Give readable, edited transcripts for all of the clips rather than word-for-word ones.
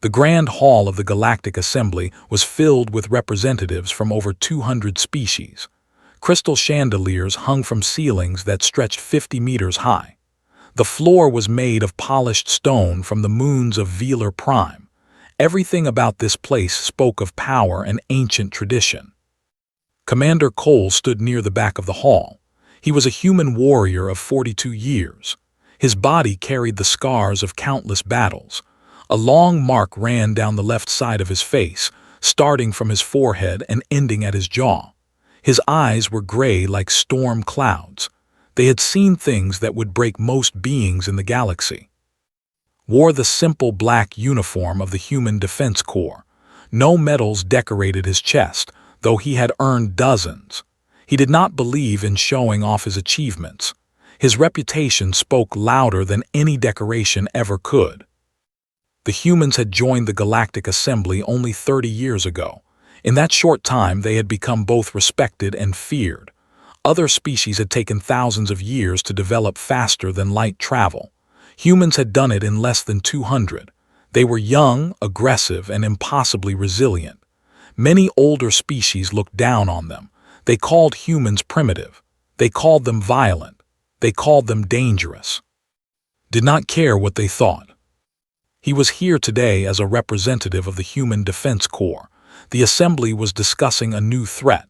The grand hall of the Galactic Assembly was filled with representatives from over 200 species. Crystal chandeliers hung from ceilings that stretched 50 meters high. The floor was made of polished stone from the moons of Velar Prime. Everything about this place spoke of power and ancient tradition. Commander Cole stood near the back of the hall. He was a human warrior of 42 years. His body carried the scars of countless battles. A long mark ran down the left side of his face, starting from his forehead and ending at his jaw. His eyes were gray like storm clouds. They had seen things that would break most beings in the galaxy. Wore the simple black uniform of the Human Defense Corps. No medals decorated his chest, though he had earned dozens. He did not believe in showing off his achievements. His reputation spoke louder than any decoration ever could. The humans had joined the Galactic Assembly only 30 years ago. In that short time, they had become both respected and feared. Other species had taken thousands of years to develop faster than light travel. Humans had done it in less than 200. They were young, aggressive, and impossibly resilient. Many older species looked down on them. They called humans primitive. They called them violent. They called them dangerous. Did not care what they thought. He was here today as a representative of the Human Defense Corps. The Assembly was discussing a new threat.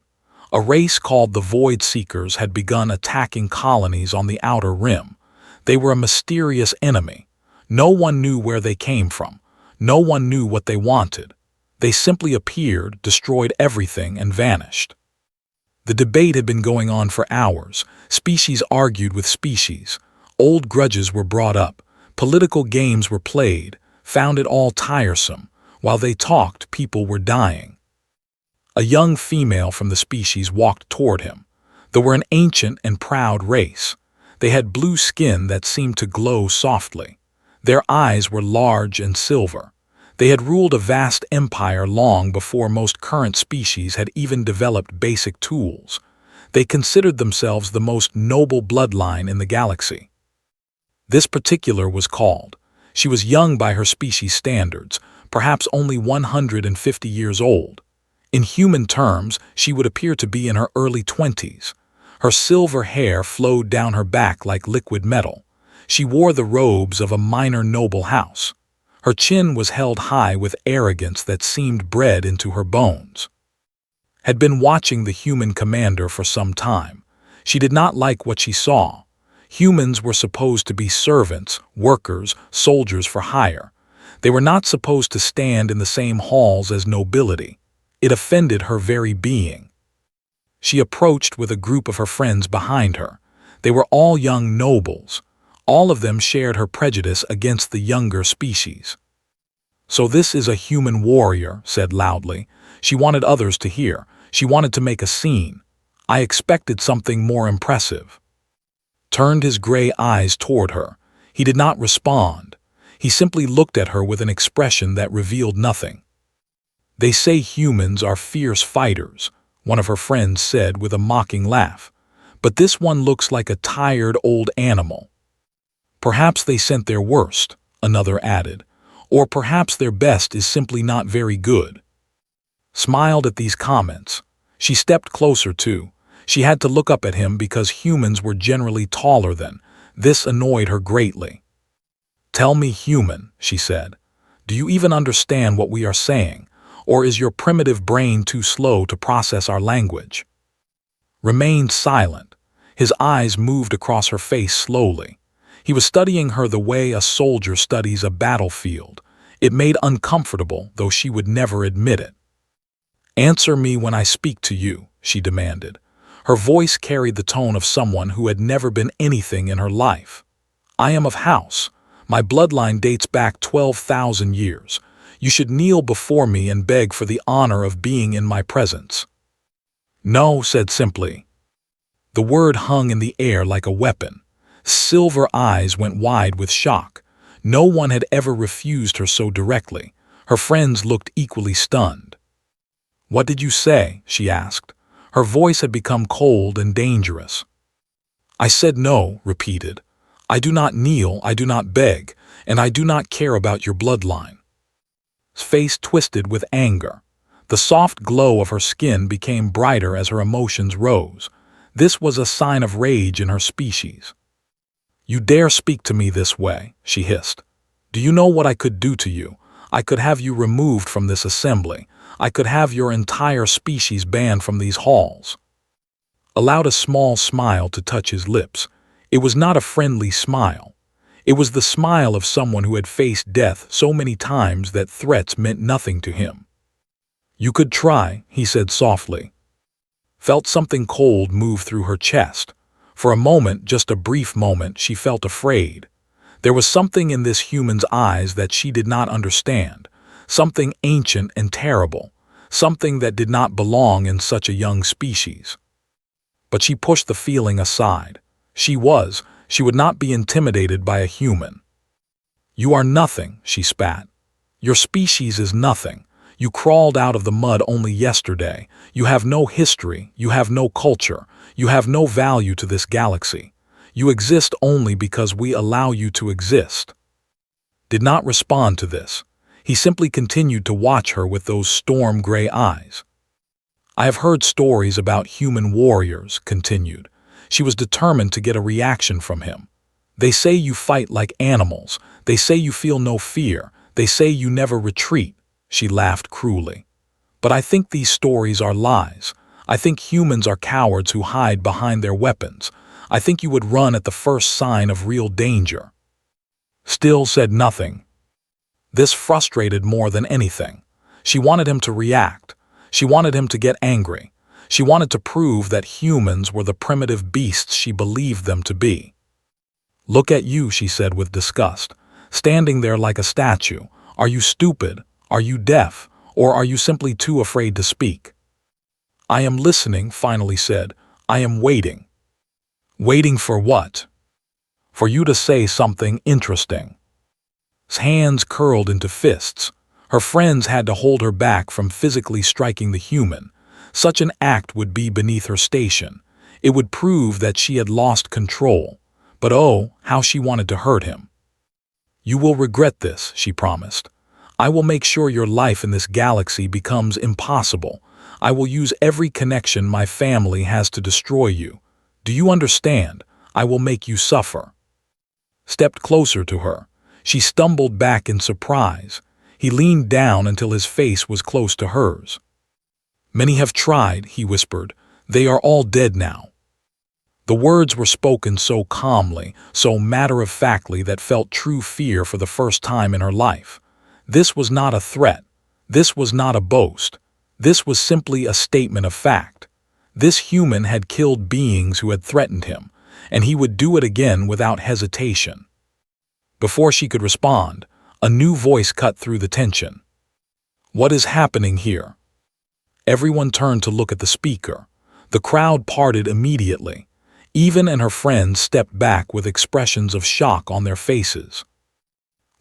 A race called the Void Seekers had begun attacking colonies on the Outer Rim. They were a mysterious enemy. No one knew where they came from. No one knew what they wanted. They simply appeared, destroyed everything, and vanished. The debate had been going on for hours. Species argued with species. Old grudges were brought up. Political games were played. Found it all tiresome. While they talked, people were dying. A young female from the species walked toward him. They were an ancient and proud race. They had blue skin that seemed to glow softly. Their eyes were large and silver. They had ruled a vast empire long before most current species had even developed basic tools. They considered themselves the most noble bloodline in the galaxy. This particular was called. She was young by her species standards, perhaps only 150 years old. In human terms, she would appear to be in her early 20s. Her silver hair flowed down her back like liquid metal. She wore the robes of a minor noble house. Her chin was held high with arrogance that seemed bred into her bones. Had been watching the human commander for some time. She did not like what she saw. Humans were supposed to be servants, workers, soldiers for hire. They were not supposed to stand in the same halls as nobility. It offended her very being. She approached with a group of her friends behind her. They were all young nobles. All of them shared her prejudice against the younger species. "So this is a human warrior," said loudly. She wanted others to hear. She wanted to make a scene. I expected something more impressive. Turned his gray eyes toward her. He did not respond. He simply looked at her with an expression that revealed nothing. "They say humans are fierce fighters," one of her friends said with a mocking laugh. "But this one looks like a tired old animal." "Perhaps they sent their worst," another added. "Or perhaps their best is simply not very good." Smiled at these comments. She stepped closer too. She had to look up at him because humans were generally taller than. This annoyed her greatly. "Tell me, human," she said. "Do you even understand what we are saying? Or is your primitive brain too slow to process our language?" Remained silent. His eyes moved across her face slowly. He was studying her the way a soldier studies a battlefield. It made uncomfortable, though she would never admit it. "Answer me when I speak to you," she demanded. Her voice carried the tone of someone who had never been anything in her life. "I am of house. My bloodline dates back 12,000 years. You should kneel before me and beg for the honor of being in my presence." "No," said simply. The word hung in the air like a weapon. Silver eyes went wide with shock. No one had ever refused her so directly. Her friends looked equally stunned. "What did you say?" she asked. Her voice had become cold and dangerous. "I said no," repeated. "I do not kneel, I do not beg, and I do not care about your bloodline." face twisted with anger. The soft glow of her skin became brighter as her emotions rose. This was a sign of rage in her species. "You dare speak to me this way," she hissed. "Do you know what I could do to you? I could have you removed from this assembly. I could have your entire species banned from these halls." Allowed a small smile to touch his lips. It was not a friendly smile. It was the smile of someone who had faced death so many times that threats meant nothing to him. "You could try," he said softly. Felt something cold move through her chest. For a moment, just a brief moment, she felt afraid. There was something in this human's eyes that she did not understand, something ancient and terrible, something that did not belong in such a young species. But she pushed the feeling aside. She would not be intimidated by a human. "You are nothing," she spat. "Your species is nothing. You crawled out of the mud only yesterday. You have no history, you have no culture, you have no value to this galaxy. You exist only because we allow you to exist." Did not respond to this. He simply continued to watch her with those storm-gray eyes. "I have heard stories about human warriors," continued. She was determined to get a reaction from him. "They say you fight like animals. They say you feel no fear. They say you never retreat." She laughed cruelly. "But I think these stories are lies. I think humans are cowards who hide behind their weapons. I think you would run at the first sign of real danger." Still said nothing. This frustrated more than anything. She wanted him to react. She wanted him to get angry. She wanted to prove that humans were the primitive beasts she believed them to be. "Look at you," she said with disgust, "standing there like a statue. Are you stupid? Are you deaf? Or are you simply too afraid to speak?" "I am listening," finally said. "I am waiting." "Waiting for what?" "For you to say something interesting." His hands curled into fists. Her friends had to hold her back from physically striking the human. Such an act would be beneath her station. It would prove that she had lost control. But oh, how she wanted to hurt him. "You will regret this," she promised. "I will make sure your life in this galaxy becomes impossible. I will use every connection my family has to destroy you. Do you understand? I will make you suffer." Stepped closer to her. She stumbled back in surprise. He leaned down until his face was close to hers. "Many have tried," he whispered. "They are all dead now." The words were spoken so calmly, so matter-of-factly that felt true fear for the first time in her life. This was not a threat. This was not a boast. This was simply a statement of fact. This human had killed beings who had threatened him, and he would do it again without hesitation. Before she could respond, a new voice cut through the tension. "What is happening here?" Everyone turned to look at the speaker. The crowd parted immediately. Eva and her friends stepped back with expressions of shock on their faces.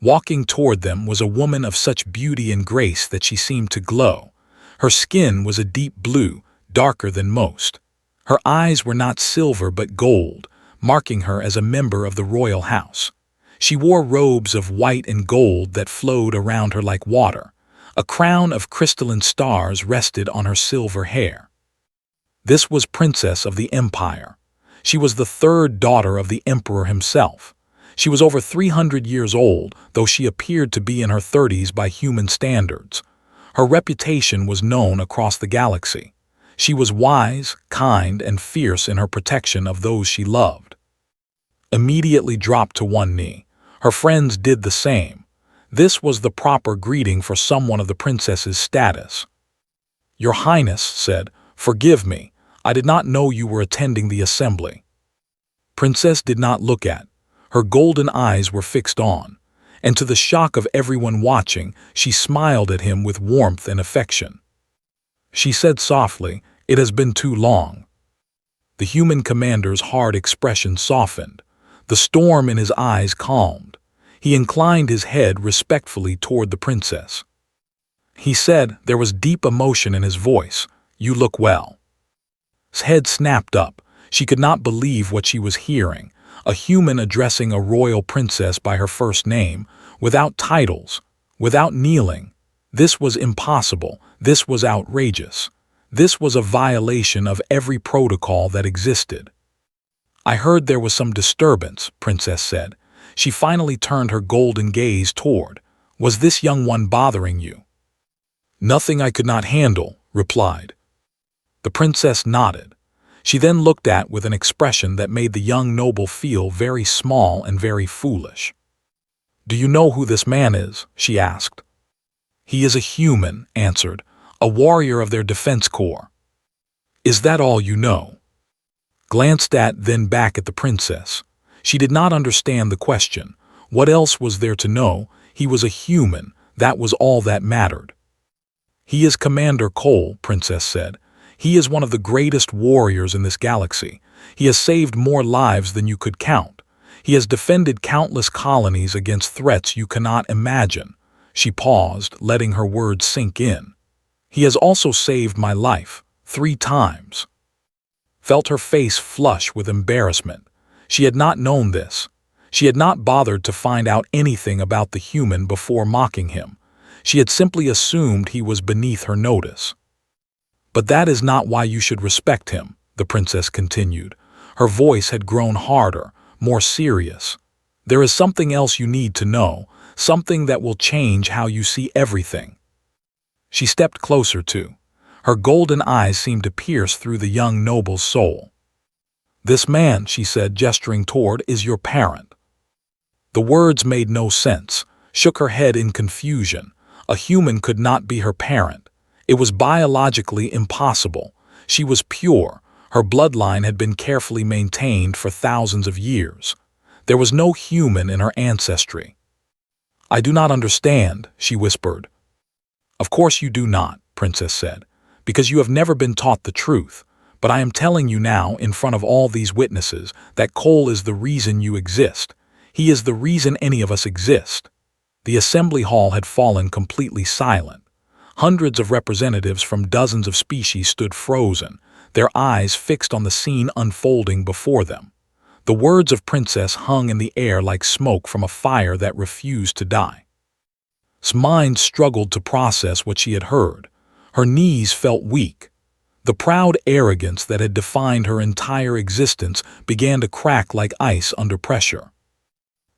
Walking toward them was a woman of such beauty and grace that she seemed to glow. Her skin was a deep blue, darker than most. Her eyes were not silver but gold, marking her as a member of the royal house. She wore robes of white and gold that flowed around her like water. A crown of crystalline stars rested on her silver hair. This was Princess of the Empire. She was the third daughter of the Emperor himself. She was over 300 years old, though she appeared to be in her 30s by human standards. Her reputation was known across the galaxy. She was wise, kind, and fierce in her protection of those she loved. Immediately dropped to one knee. Her friends did the same. This was the proper greeting for someone of the princess's status. "Your Highness," said, "forgive me. I did not know you were attending the assembly." Princess did not look at. Her golden eyes were fixed on, and to the shock of everyone watching, she smiled at him with warmth and affection. She said softly, "It has been too long." The human commander's hard expression softened. The storm in his eyes calmed. He inclined his head respectfully toward the princess. He said, there was deep emotion in his voice, "You look well." His head snapped up. She could not believe what she was hearing. A human addressing a royal princess by her first name, without titles, without kneeling. This was impossible. This was outrageous. This was a violation of every protocol that existed. I heard there was some disturbance, Princess said. She finally turned her golden gaze toward. Was this young one bothering you? Nothing I could not handle, replied. The princess nodded. She then looked at with an expression that made the young noble feel very small and very foolish. Do you know who this man is? She asked. He is a human, answered, a warrior of their defense corps. Is that all you know? Glanced at, then back at the princess. She did not understand the question. What else was there to know? He was a human. That was all that mattered. He is Commander Cole, Princess said. He is one of the greatest warriors in this galaxy. He has saved more lives than you could count. He has defended countless colonies against threats you cannot imagine. She paused, letting her words sink in. He has also saved my life, 3 times. Felt her face flush with embarrassment. She had not known this. She had not bothered to find out anything about the human before mocking him. She had simply assumed he was beneath her notice. But that is not why you should respect him, the princess continued. Her voice had grown harder, more serious. There is something else you need to know, something that will change how you see everything. She stepped closer too. Her golden eyes seemed to pierce through the young noble's soul. This man, she said, gesturing toward, is your parent. The words made no sense, shook her head in confusion. A human could not be her parent. It was biologically impossible. She was pure. Her bloodline had been carefully maintained for thousands of years. There was no human in her ancestry. I do not understand, she whispered. Of course you do not, Princess said, because you have never been taught the truth. But I am telling you now, in front of all these witnesses, that Cole is the reason you exist. He is the reason any of us exist. The assembly hall had fallen completely silent. Hundreds of representatives from dozens of species stood frozen, their eyes fixed on the scene unfolding before them. The words of Princess hung in the air like smoke from a fire that refused to die. Her mind struggled to process what she had heard. Her knees felt weak. The proud arrogance that had defined her entire existence began to crack like ice under pressure.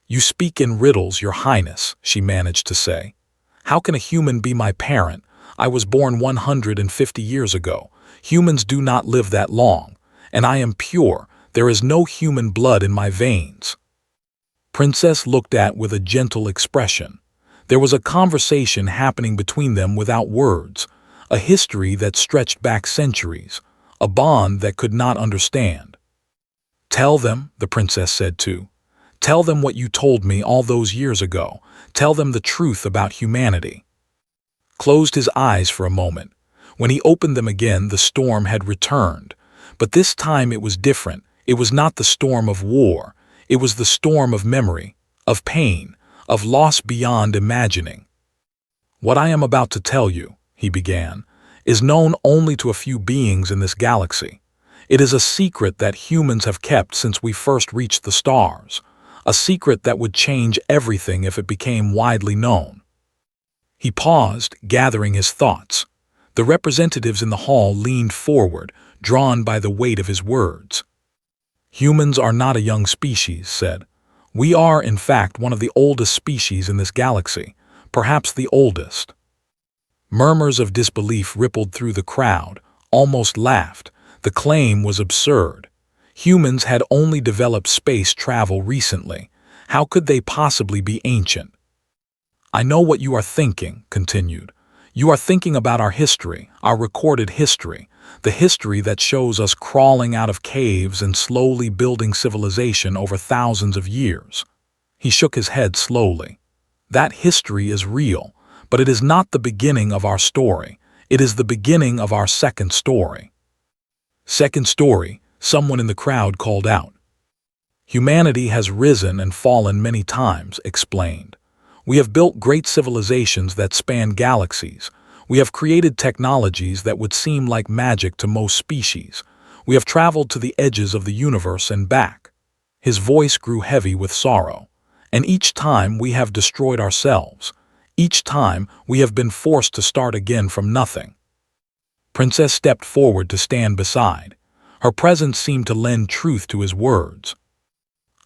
You speak in riddles, Your Highness, she managed to say. How can a human be my parent? I was born 150 years ago. Humans do not live that long. And I am pure. There is no human blood in my veins. Princess looked at with a gentle expression. There was a conversation happening between them without words. A history that stretched back centuries, a bond that could not understand. Tell them, the princess said too. Tell them what you told me all those years ago. Tell them the truth about humanity. Closed his eyes for a moment. When he opened them again, the storm had returned. But this time it was different. It was not the storm of war. It was the storm of memory, of pain, of loss beyond imagining. What I am about to tell you, he began, is known only to a few beings in this galaxy. It is a secret that humans have kept since we first reached the stars, a secret that would change everything if it became widely known. He paused, gathering his thoughts. The representatives in the hall leaned forward, drawn by the weight of his words. Humans are not a young species, said. We are, in fact, one of the oldest species in this galaxy, perhaps the oldest. Murmurs of disbelief rippled through the crowd, almost laughed. The claim was absurd. Humans had only developed space travel recently. How could they possibly be ancient? I know what you are thinking, continued. You are thinking about our history, our recorded history, the history that shows us crawling out of caves and slowly building civilization over thousands of years. He shook his head slowly. That history is real. But it is not the beginning of our story. It is the beginning of our second story. Second story, someone in the crowd called out. Humanity has risen and fallen many times, explained. We have built great civilizations that span galaxies. We have created technologies that would seem like magic to most species. We have traveled to the edges of the universe and back. His voice grew heavy with sorrow. And each time we have destroyed ourselves. Each time, we have been forced to start again from nothing." Princess stepped forward to stand beside. Her presence seemed to lend truth to his words.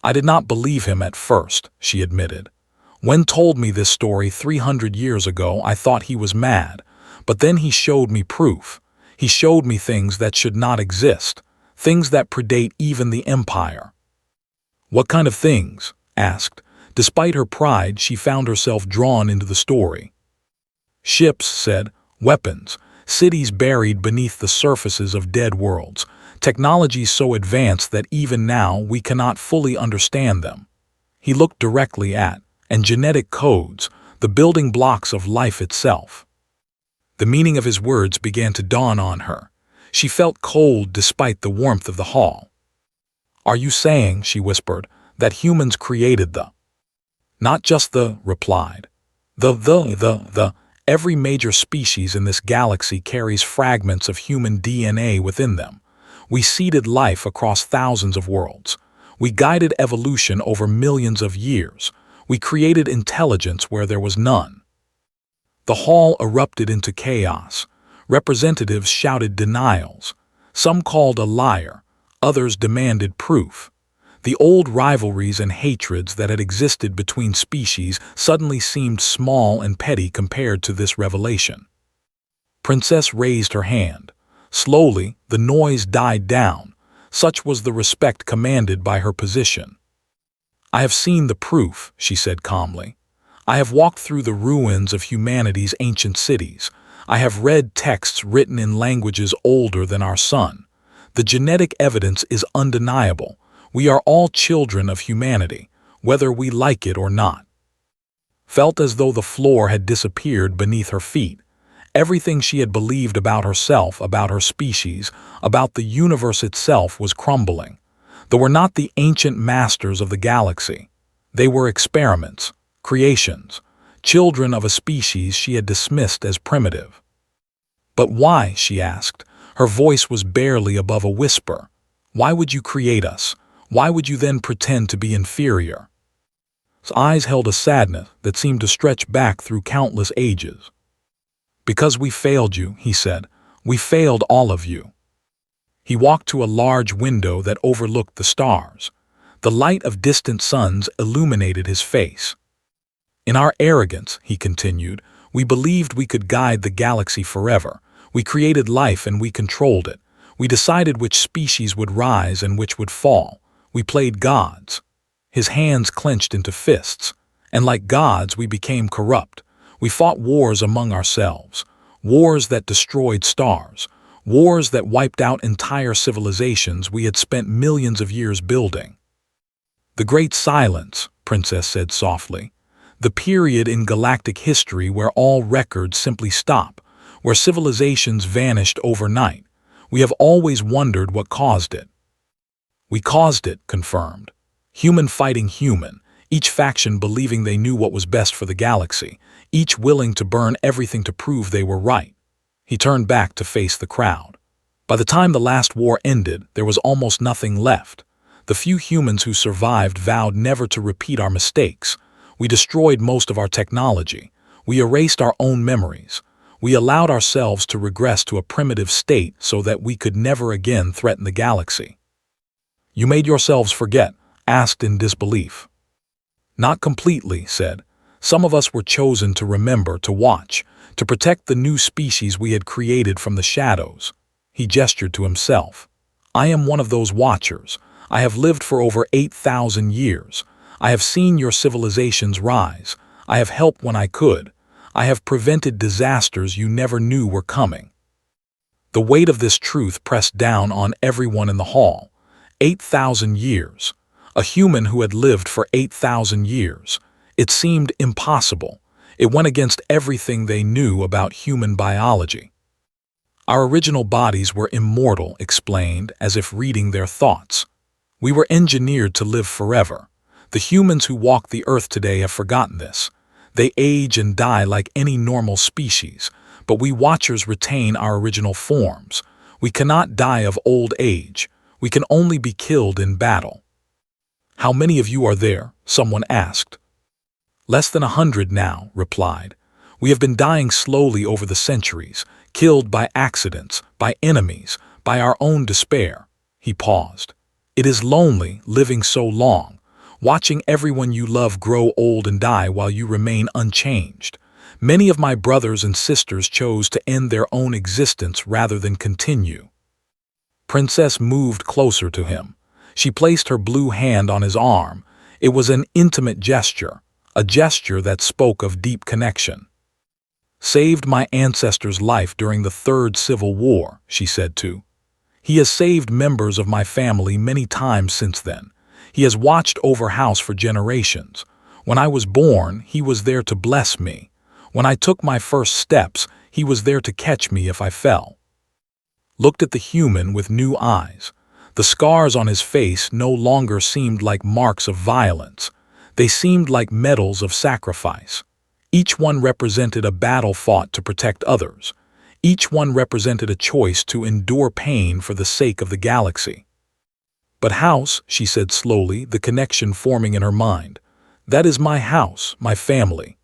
"I did not believe him at first," she admitted. "When told me this story 300 years ago, I thought he was mad. But then he showed me proof. He showed me things that should not exist, things that predate even the Empire." "What kind of things?" asked. Despite her pride, she found herself drawn into the story. "Ships," said, "weapons, cities buried beneath the surfaces of dead worlds, technologies so advanced that even now we cannot fully understand them." He looked directly at, and genetic codes, the building blocks of life itself. The meaning of his words began to dawn on her. She felt cold despite the warmth of the hall. "Are you saying," she whispered, "that humans created the—" "Not just the," replied. The. Every major species in this galaxy carries fragments of human DNA within them. We seeded life across thousands of worlds. We guided evolution over millions of years. We created intelligence where there was none." The hall erupted into chaos. Representatives shouted denials. Some called a liar. Others demanded proof. The old rivalries and hatreds that had existed between species suddenly seemed small and petty compared to this revelation. Princess raised her hand. Slowly, the noise died down. Such was the respect commanded by her position. "I have seen the proof," she said calmly. "I have walked through the ruins of humanity's ancient cities. I have read texts written in languages older than our sun. The genetic evidence is undeniable. We are all children of humanity, whether we like it or not." Felt as though the floor had disappeared beneath her feet. Everything she had believed about herself, about her species, about the universe itself was crumbling. They were not the ancient masters of the galaxy. They were experiments, creations, children of a species she had dismissed as primitive. "But why?" she asked. Her voice was barely above a whisper. "Why would you create us? Why would you then pretend to be inferior?" His eyes held a sadness that seemed to stretch back through countless ages. "Because we failed you," he said. "We failed all of you." He walked to a large window that overlooked the stars. The light of distant suns illuminated his face. "In our arrogance," he continued, "we believed we could guide the galaxy forever. We created life and we controlled it. We decided which species would rise and which would fall. We played gods." His hands clenched into fists. "And like gods, we became corrupt. We fought wars among ourselves. Wars that destroyed stars. Wars that wiped out entire civilizations we had spent millions of years building." "The Great Silence," Princess said softly. "The period in galactic history where all records simply stop, where civilizations vanished overnight. We have always wondered what caused it." "We caused it," confirmed. "Human fighting human, each faction believing they knew what was best for the galaxy, each willing to burn everything to prove they were right." He turned back to face the crowd. "By the time the last war ended, there was almost nothing left. The few humans who survived vowed never to repeat our mistakes. We destroyed most of our technology. We erased our own memories. We allowed ourselves to regress to a primitive state so that we could never again threaten the galaxy." "You made yourselves forget?" asked in disbelief. "Not completely," said. "Some of us were chosen to remember, to watch, to protect the new species we had created from the shadows." He gestured to himself. "I am one of those watchers. I have lived for over 8,000 years. I have seen your civilizations rise. I have helped when I could. I have prevented disasters you never knew were coming." The weight of this truth pressed down on everyone in the hall. 8,000 years. A human who had lived for 8,000 years. It seemed impossible. It went against everything they knew about human biology. "Our original bodies were immortal," explained, as if reading their thoughts. "We were engineered to live forever. The humans who walk the earth today have forgotten this. They age and die like any normal species, but we watchers retain our original forms. We cannot die of old age. We can only be killed in battle." "How many of you are there?" someone asked. "Less than 100 now," replied. We have been dying slowly over the centuries, killed by accidents, by enemies, by our own despair." He paused. "It is lonely, living so long, watching everyone you love grow old and die while you remain unchanged. Many of my brothers and sisters chose to end their own existence rather than continue." Princess moved closer to him. She placed her blue hand on his arm. It was an intimate gesture, a gesture that spoke of deep connection. "Saved my ancestor's life during the Third Civil War," she said too. "He has saved members of my family many times since then. He has watched over house for generations. When I was born, he was there to bless me. When I took my first steps, he was there to catch me if I fell." Looked at the human with new eyes. The scars on his face no longer seemed like marks of violence. They seemed like medals of sacrifice. Each one represented a battle fought to protect others. Each one represented a choice to endure pain for the sake of the galaxy. "But house," she said slowly, the connection forming in her mind. "That is my house, my family."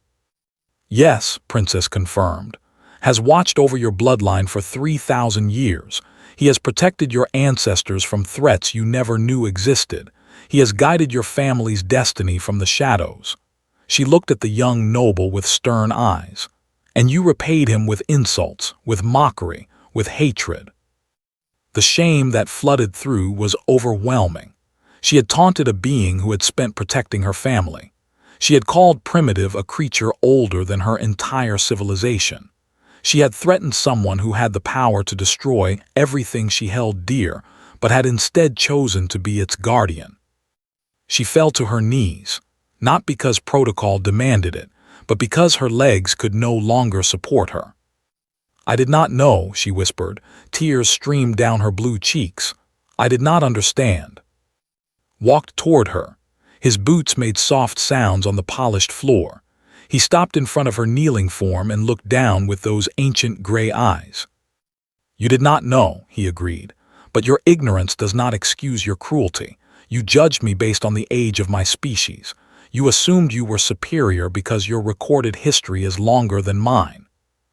"Yes," Princess confirmed. "Has watched over your bloodline for 3,000 years. He has protected your ancestors from threats you never knew existed. He has guided your family's destiny from the shadows." She looked at the young noble with stern eyes. "And you repaid him with insults, with mockery, with hatred." The shame that flooded through was overwhelming. She had taunted a being who had spent protecting her family. She had called Primitive a creature older than her entire civilization. She had threatened someone who had the power to destroy everything she held dear, but had instead chosen to be its guardian. She fell to her knees, not because protocol demanded it, but because her legs could no longer support her. "I did not know," she whispered. Tears streamed down her blue cheeks. "I did not understand." Walked toward her. His boots made soft sounds on the polished floor. He stopped in front of her kneeling form and looked down with those ancient gray eyes. "You did not know," he agreed, "but your ignorance does not excuse your cruelty. You judged me based on the age of my species. You assumed you were superior because your recorded history is longer than mine."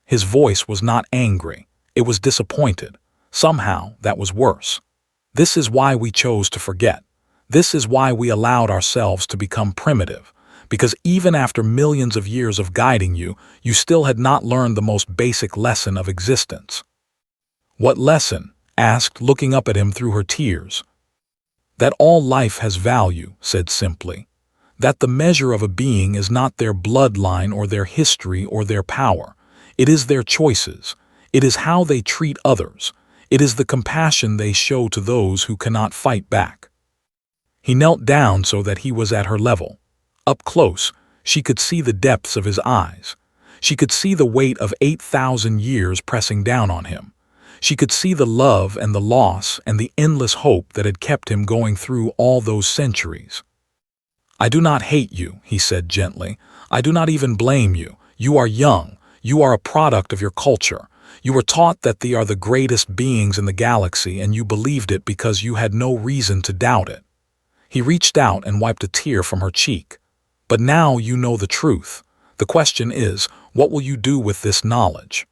His voice was not angry. It was disappointed. Somehow, that was worse. "This is why we chose to forget. This is why we allowed ourselves to become primitive. Because even after millions of years of guiding you, you still had not learned the most basic lesson of existence." "What lesson?" asked, looking up at him through her tears. "That all life has value," said simply. "That the measure of a being is not their bloodline or their history or their power. It is their choices. It is how they treat others. It is the compassion they show to those who cannot fight back." He knelt down so that he was at her level. Up close, she could see the depths of his eyes. She could see the weight of 8,000 years pressing down on him. She could see the love and the loss and the endless hope that had kept him going through all those centuries. "I do not hate you," he said gently. "I do not even blame you. You are young. You are a product of your culture. You were taught that they are the greatest beings in the galaxy, and you believed it because you had no reason to doubt it." He reached out and wiped a tear from her cheek. "But now you know the truth. The question is, what will you do with this knowledge?"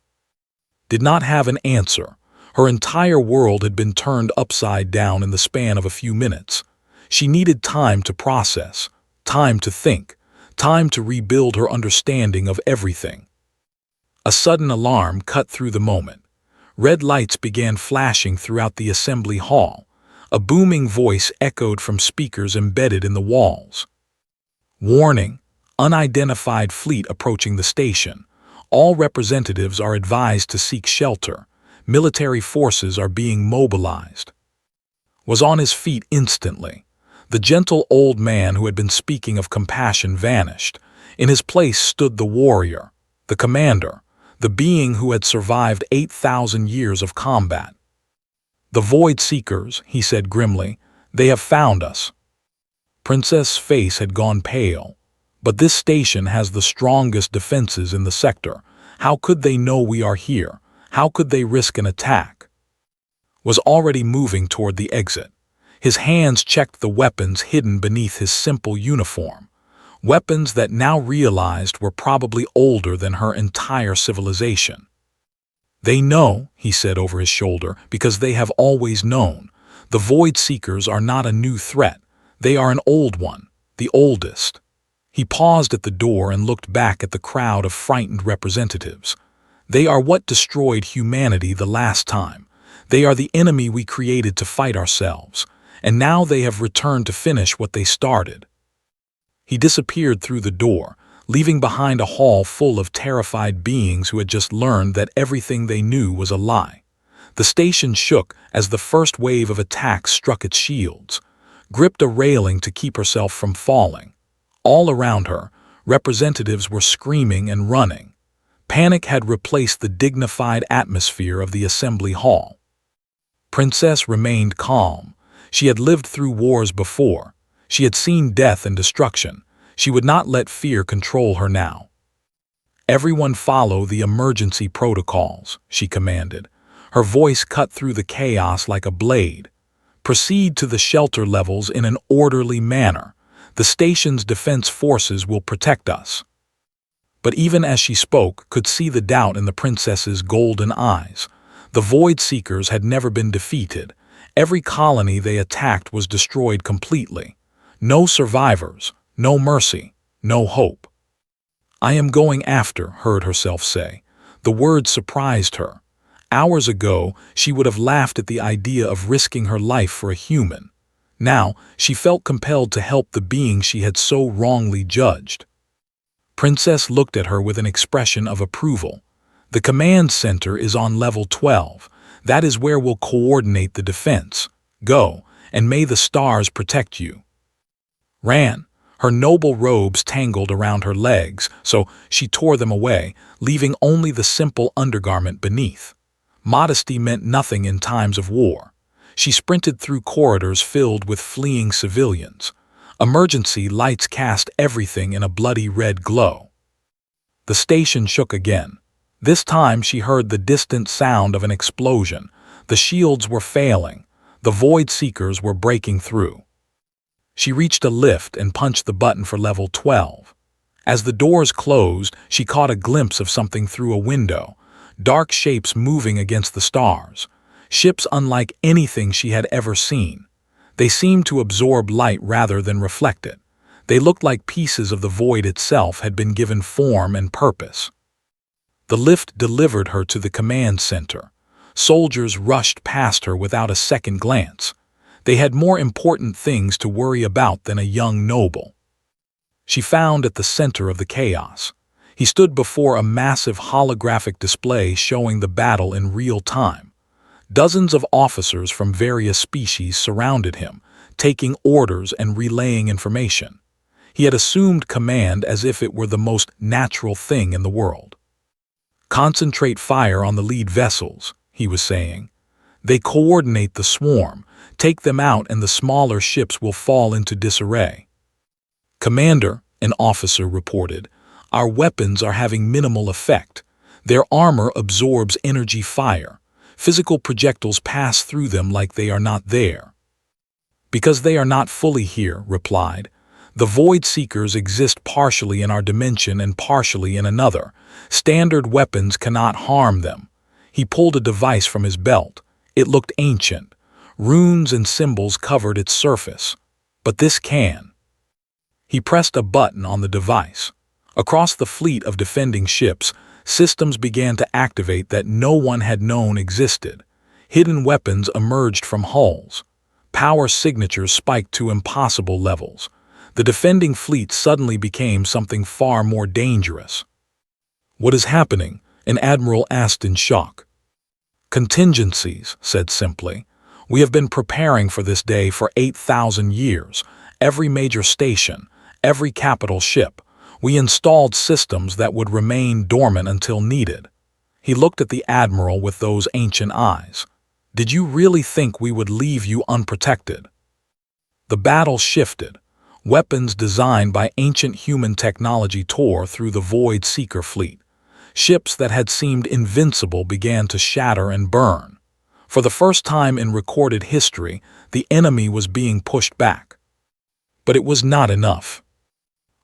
Did not have an answer. Her entire world had been turned upside down in the span of a few minutes. She needed time to process, time to think, time to rebuild her understanding of everything. A sudden alarm cut through the moment. Red lights began flashing throughout the assembly hall. A booming voice echoed from speakers embedded in the walls. "Warning! Unidentified fleet approaching the station. All representatives are advised to seek shelter. Military forces are being mobilized." Was on his feet instantly. The gentle old man who had been speaking of compassion vanished. In his place stood the warrior, the commander, the being who had survived 8,000 years of combat. "The Void Seekers," he said grimly, "they have found us." Princess' face had gone pale. "But this station has the strongest defenses in the sector. How could they know we are here? How could they risk an attack?" Was already moving toward the exit. His hands checked the weapons hidden beneath his simple uniform. weapons that now realized were probably older than her entire civilization. "They know," he said over his shoulder, "because they have always known. The Void Seekers are not a new threat. They are an old one, the oldest." He paused at the door and looked back at the crowd of frightened representatives. "They are what destroyed humanity the last time. They are the enemy we created to fight ourselves, and now they have returned to finish what they started." He disappeared through the door, leaving behind a hall full of terrified beings who had just learned that everything they knew was a lie. The station shook as the first wave of attacks struck its shields, gripped a railing to keep herself from falling. All around her, representatives were screaming and running. Panic had replaced the dignified atmosphere of the assembly hall. Princess remained calm. She had lived through wars before. She had seen death and destruction. She would not let fear control her now. "Everyone follow the emergency protocols," she commanded. Her voice cut through the chaos like a blade. "Proceed to the shelter levels in an orderly manner. The station's defense forces will protect us." But even as she spoke, could see the doubt in the princess's golden eyes. The Void Seekers had never been defeated. Every colony they attacked was destroyed completely. No survivors, no mercy, no hope. "I am going after," heard herself say. The words surprised her. Hours ago, she would have laughed at the idea of risking her life for a human. Now, she felt compelled to help the being she had so wrongly judged. Princess looked at her with an expression of approval. "The command center is on level 12. That is where we'll coordinate the defense. Go, and may the stars protect you." Ran. Her noble robes tangled around her legs, so she tore them away, leaving only the simple undergarment beneath. Modesty meant nothing in times of war. She sprinted through corridors filled with fleeing civilians. Emergency lights cast everything in a bloody red glow. The station shook again. This time she heard the distant sound of an explosion. The shields were failing. The Void Seekers were breaking through. She reached a lift and punched the button for level 12. As the doors closed, she caught a glimpse of something through a window, dark shapes moving against the stars, ships unlike anything she had ever seen. They seemed to absorb light rather than reflect it. They looked like pieces of the void itself had been given form and purpose. The lift delivered her to the command center. Soldiers rushed past her without a second glance. They had more important things to worry about than a young noble. She found at the center of the chaos. He stood before a massive holographic display showing the battle in real time. Dozens of officers from various species surrounded him, taking orders and relaying information. He had assumed command as if it were the most natural thing in the world. "Concentrate fire on the lead vessels," he was saying. "They coordinate the swarm. Take them out and the smaller ships will fall into disarray." "Commander," an officer reported, "our weapons are having minimal effect. Their armor absorbs energy fire. Physical projectiles pass through them like they are not there." "Because they are not fully here," replied. "The Void Seekers exist partially in our dimension and partially in another. Standard weapons cannot harm them." He pulled a device from his belt. It looked ancient. Runes and symbols covered its surface. "But this can." He pressed a button on the device. Across the fleet of defending ships, systems began to activate that no one had known existed. Hidden weapons emerged from hulls. Power signatures spiked to impossible levels. The defending fleet suddenly became something far more dangerous. "What is happening?" an admiral asked in shock. "Contingencies," said simply. "We have been preparing for this day for 8,000 years. Every major station, every capital ship. We installed systems that would remain dormant until needed." He looked at the admiral with those ancient eyes. "Did you really think we would leave you unprotected?" The battle shifted. Weapons designed by ancient human technology tore through the Void Seeker fleet. Ships that had seemed invincible began to shatter and burn. For the first time in recorded history, the enemy was being pushed back. But it was not enough.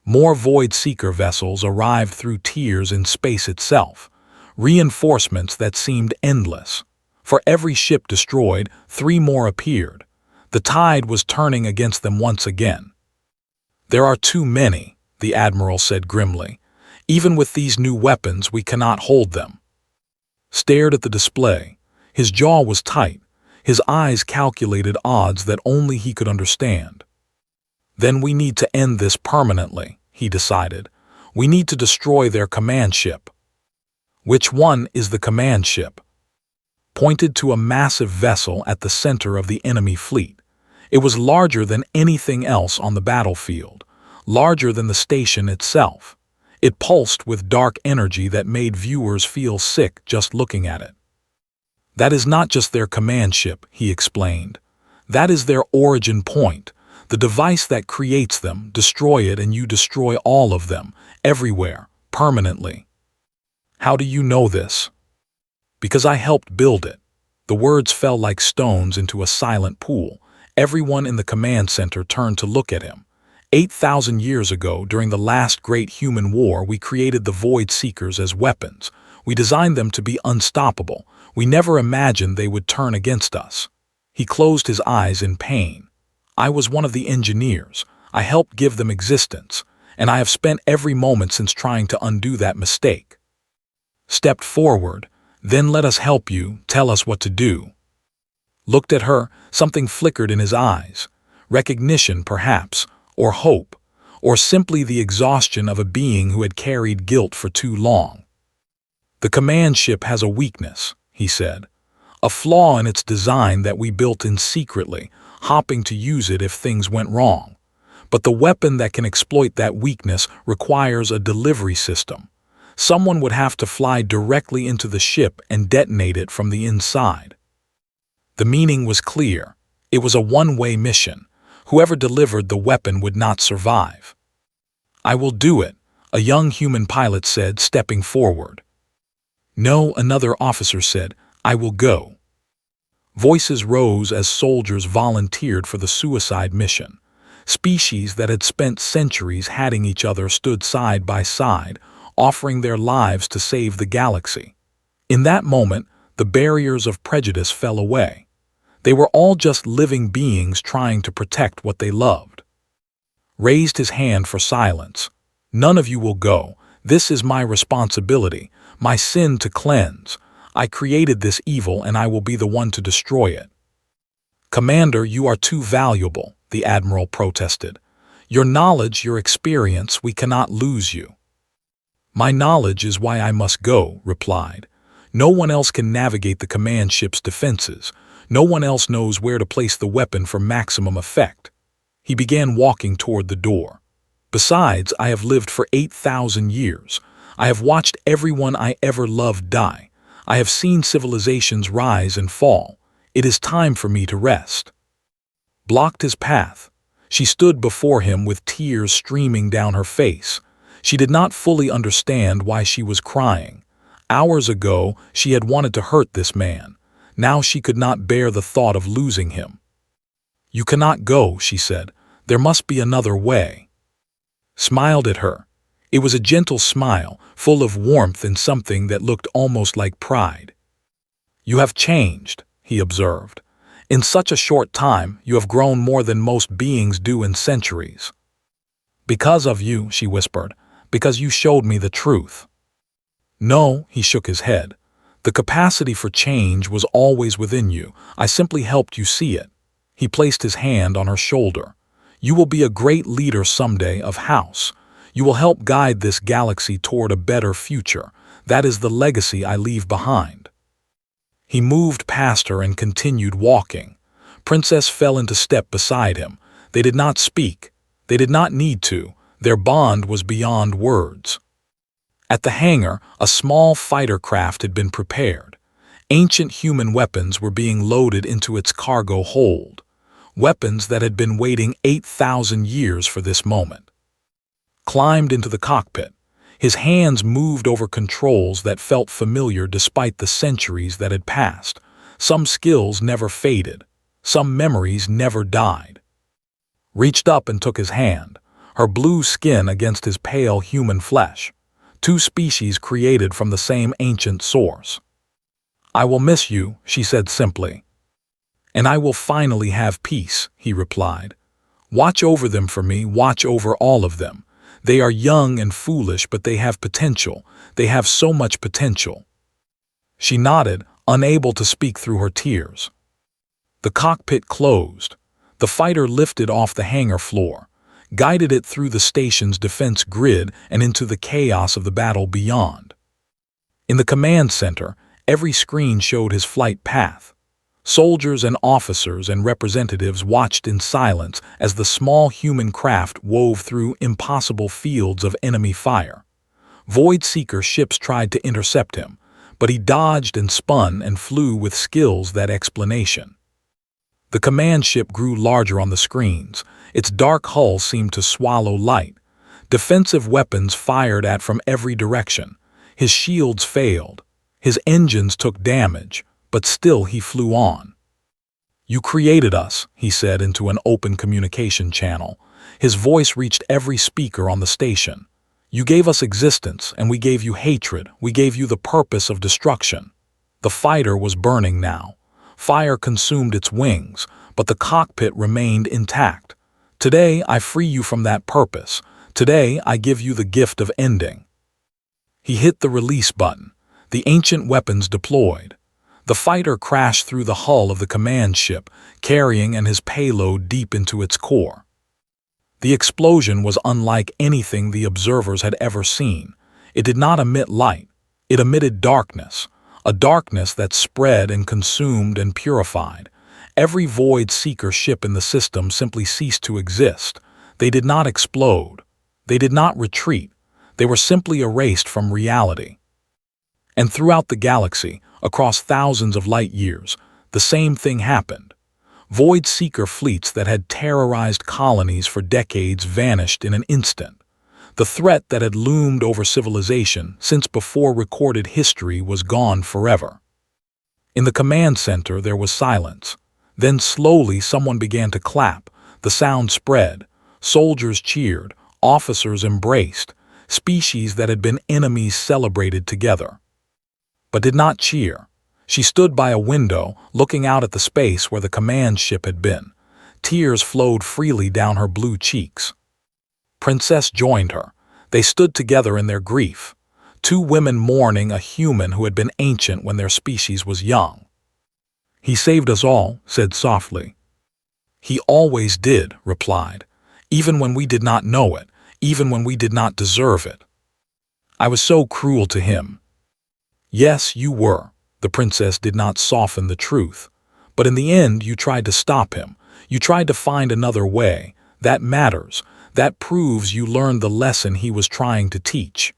More Void Seeker vessels arrived through tiers in space itself, reinforcements that seemed endless. For every ship destroyed, 3 more appeared. The tide was turning against them once again. "There are too many," the Admiral said grimly. "Even with these new weapons, we cannot hold them." Stared at the display. His jaw was tight. His eyes calculated odds that only he could understand. "Then we need to end this permanently," he decided. "We need to destroy their command ship." "Which one is the command ship?" Pointed to a massive vessel at the center of the enemy fleet. It was larger than anything else on the battlefield, larger than the station itself. It pulsed with dark energy that made viewers feel sick just looking at it. "That is not just their command ship," he explained. "That is their origin point, the device that creates them. Destroy it and you destroy all of them, everywhere, permanently." "How do you know this?" "Because I helped build it." The words fell like stones into a silent pool. Everyone in the command center turned to look at him. 8,000 years ago, during the last great human war, we created the Void Seekers as weapons. We designed them to be unstoppable. We never imagined they would turn against us. He closed his eyes in pain. "I was one of the engineers. I helped give them existence, and I have spent every moment since trying to undo that mistake." Stepped forward. "Then let us help you, tell us what to do." Looked at her, something flickered in his eyes. Recognition, perhaps, or hope, or simply the exhaustion of a being who had carried guilt for too long. "The command ship has a weakness," he said. "A flaw in its design that we built in secretly, hoping to use it if things went wrong. But the weapon that can exploit that weakness requires a delivery system. Someone would have to fly directly into the ship and detonate it from the inside." The meaning was clear. It was a one-way mission. Whoever delivered the weapon would not survive. "I will do it," a young human pilot said, stepping forward. "No," another officer said, "I will go." Voices rose as soldiers volunteered for the suicide mission. Species that had spent centuries hating each other stood side by side, offering their lives to save the galaxy. In that moment, the barriers of prejudice fell away. They were all just living beings trying to protect what they loved. Raised his hand for silence. "None of you will go. This is my responsibility, my sin to cleanse. I created this evil and I will be the one to destroy it." "Commander, you are too valuable," the Admiral protested. "Your knowledge, your experience, we cannot lose you." "My knowledge is why I must go," replied. "No one else can navigate the command ship's defenses. No one else knows where to place the weapon for maximum effect." He began walking toward the door. "Besides, I have lived for 8,000 years. I have watched everyone I ever loved die. I have seen civilizations rise and fall. It is time for me to rest." Blocked his path. She stood before him with tears streaming down her face. She did not fully understand why she was crying. Hours ago, she had wanted to hurt this man. Now she could not bear the thought of losing him. "You cannot go," she said. "There must be another way." Smiled at her. It was a gentle smile, full of warmth and something that looked almost like pride. "You have changed," he observed. "In such a short time, you have grown more than most beings do in centuries." "Because of you," she whispered, "because you showed me the truth." "No," he shook his head. "The capacity for change was always within you. I simply helped you see it." He placed his hand on her shoulder. "You will be a great leader someday of House. You will help guide this galaxy toward a better future. That is the legacy I leave behind." He moved past her and continued walking. Princess fell into step beside him. They did not speak. They did not need to. Their bond was beyond words. At the hangar, a small fighter craft had been prepared. Ancient human weapons were being loaded into its cargo hold. Weapons that had been waiting 8,000 years for this moment. Climbed into the cockpit. His hands moved over controls that felt familiar despite the centuries that had passed. Some skills never faded. Some memories never died. Reached up and took his hand. her blue skin against his pale human flesh, two species created from the same ancient source. "I will miss you," she said simply. "And I will finally have peace," he replied. "Watch over them for me, watch over all of them. They are young and foolish, but they have potential. They have so much potential." She nodded, unable to speak through her tears. The cockpit closed. The fighter lifted off the hangar floor, guided it through the station's defense grid and into the chaos of the battle beyond. In the command center, every screen showed his flight path. Soldiers and officers and representatives watched in silence as the small human craft wove through impossible fields of enemy fire. Void Seeker ships tried to intercept him, but he dodged and spun and flew with skills that explanation. The command ship grew larger on the screens. Its dark hull seemed to swallow light. Defensive weapons fired at from every direction. His shields failed. His engines took damage, but still he flew on. "You created us," he said into an open communication channel. His voice reached every speaker on the station. "You gave us existence, and we gave you hatred. We gave you the purpose of destruction." The fighter was burning now. Fire consumed its wings, but the cockpit remained intact. "Today I free you from that purpose. Today I give you the gift of ending." He hit the release button. The ancient weapons deployed. The fighter crashed through the hull of the command ship, carrying and his payload deep into its core. The explosion was unlike anything the observers had ever seen. It did not emit light. It emitted darkness, a darkness that spread and consumed and purified. Every Void Seeker ship in the system simply ceased to exist. They did not explode. They did not retreat. They were simply erased from reality. And throughout the galaxy, across thousands of light years, the same thing happened. Void Seeker fleets that had terrorized colonies for decades vanished in an instant. The threat that had loomed over civilization since before recorded history was gone forever. In the command center there was silence. Then slowly someone began to clap. The sound spread. Soldiers cheered. Officers embraced. Species that had been enemies celebrated together. But did not cheer. She stood by a window, looking out at the space where the command ship had been. Tears flowed freely down her blue cheeks. Princess joined her. They stood together in their grief. Two women mourning a human who had been ancient when their species was young. "He saved us all," said softly. "He always did," replied. "Even when we did not know it, even when we did not deserve it. I was so cruel to him." "Yes, you were." The princess did not soften the truth. "But in the end you tried to stop him. You tried to find another way. That matters. That proves you learned the lesson he was trying to teach."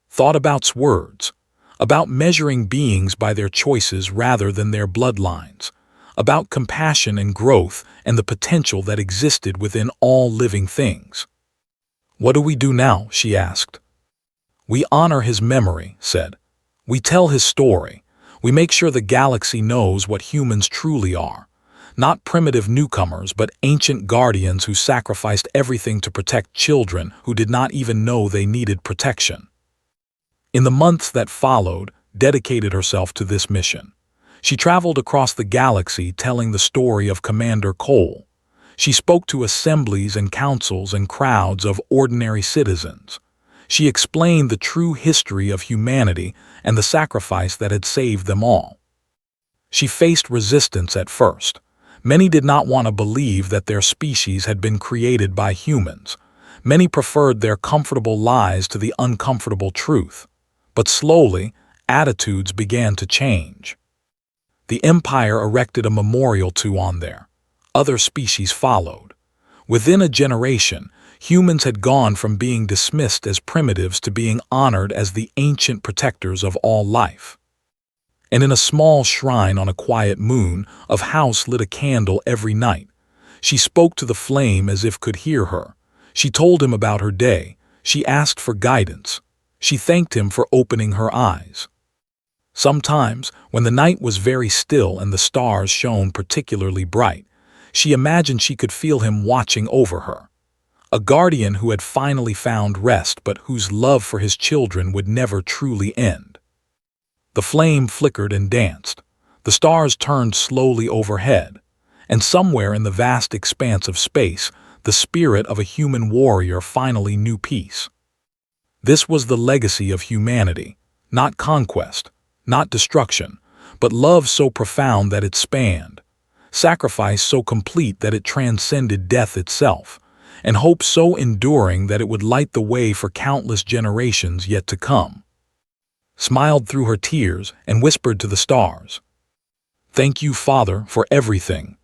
Thought about's words. About measuring beings by their choices rather than their bloodlines. About compassion and growth and the potential that existed within all living things. "What do we do now?" she asked. "We honor his memory," said. "We tell his story. We make sure the galaxy knows what humans truly are. Not primitive newcomers, but ancient guardians who sacrificed everything to protect children who did not even know they needed protection." In the months that followed, dedicated herself to this mission. She traveled across the galaxy telling the story of Commander Cole. She spoke to assemblies and councils and crowds of ordinary citizens. She explained the true history of humanity and the sacrifice that had saved them all. She faced resistance at first. Many did not want to believe that their species had been created by humans. Many preferred their comfortable lies to the uncomfortable truth. But slowly, attitudes began to change. The Empire erected a memorial on there. Other species followed. Within a generation, humans had gone from being dismissed as primitives to being honored as the ancient protectors of all life. And in a small shrine on a quiet moon, of house lit a candle every night. She spoke to the flame as if could hear her. She told him about her day. She asked for guidance. She thanked him for opening her eyes. Sometimes, when the night was very still and the stars shone particularly bright, she imagined she could feel him watching over her. A guardian who had finally found rest but whose love for his children would never truly end. The flame flickered and danced. The stars turned slowly overhead, and somewhere in the vast expanse of space, the spirit of a human warrior finally knew peace. This was the legacy of humanity, not conquest, not destruction, but love so profound that it spanned, sacrifice so complete that it transcended death itself, and hope so enduring that it would light the way for countless generations yet to come. Smiled through her tears and whispered to the stars, "Thank you, Father, for everything.